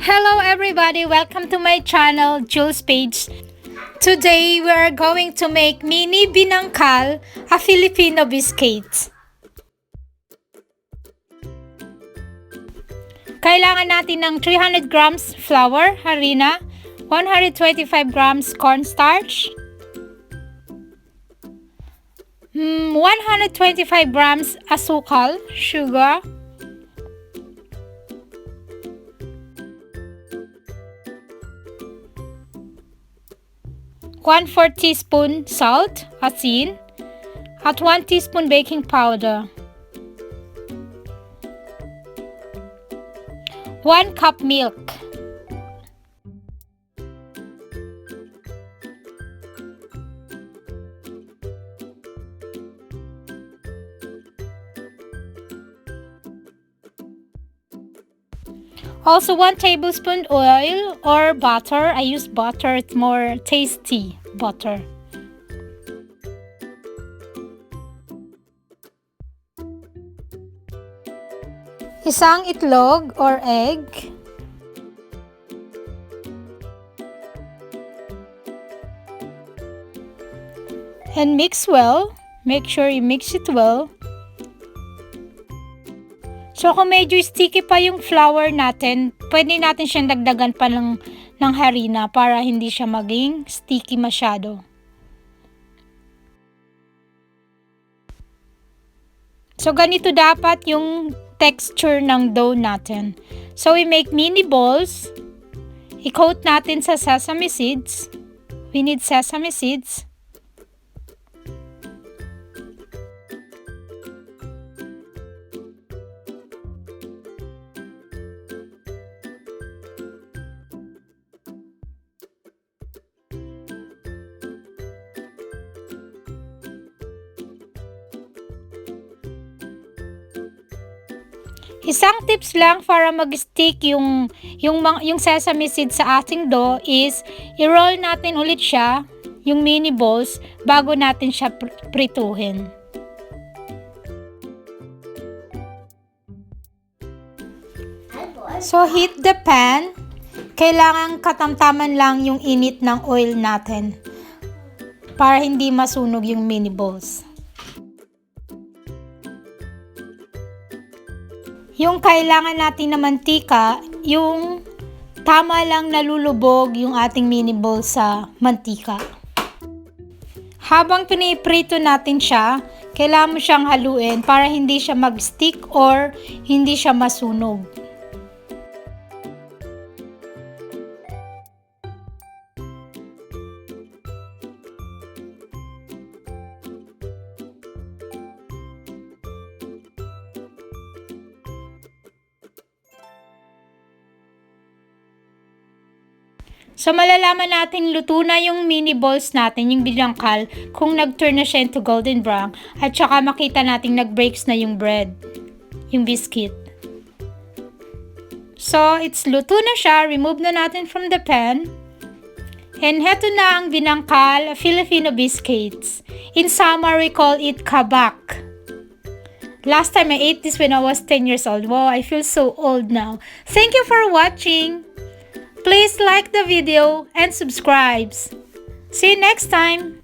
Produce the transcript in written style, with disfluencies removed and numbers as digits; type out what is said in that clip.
Hello everybody, welcome to my channel, JulsPage. Today we are going to make Mini-Binagkal, a Filipino biscuits. Kailangan natin ng 300 grams flour, harina, 125 grams cornstarch, 125 grams asukal, sugar, 1/4 teaspoon salt, asin, at 1 teaspoon baking powder. 1 cup milk. Also 1 tablespoon oil or butter. I use butter, it's more tasty butter. Isang itlog or egg. And mix well. Make sure you mix it well. So kung medyo sticky pa yung flour natin, pwede natin siyang dagdagan pa ng harina para hindi siya maging sticky masyado. So ganito dapat yung texture ng dough natin. So we make mini balls. I-coat natin sa sesame seeds. We need sesame seeds. Isang tips lang para mag-stick yung sesame seed sa ating dough is i-roll natin ulit siya, yung mini balls, bago natin siya prituhin. So heat the pan. Kailangan katamtaman lang yung init ng oil natin para hindi masunog yung mini balls. Yung kailangan natin na mantika, yung tama lang nalulubog yung ating mini ball sa mantika. Habang piniprito natin siya, kailangan mo siyang haluin para hindi siya mag-stick or hindi siya masunog. So, malalaman natin luto na yung mini balls natin, yung binangkal, kung nag-turn na siya into golden brown. At saka makita natin nag-breaks na yung bread, yung biscuit. So, it's luto na siya. Remove na natin from the pan. And heto na ang binangkal, Filipino Biscuits. In summer, we call it Kabak. Last time I ate this when I was 10 years old. Wow, I feel so old now. Thank you for watching. Please like the video and subscribe. See you next time.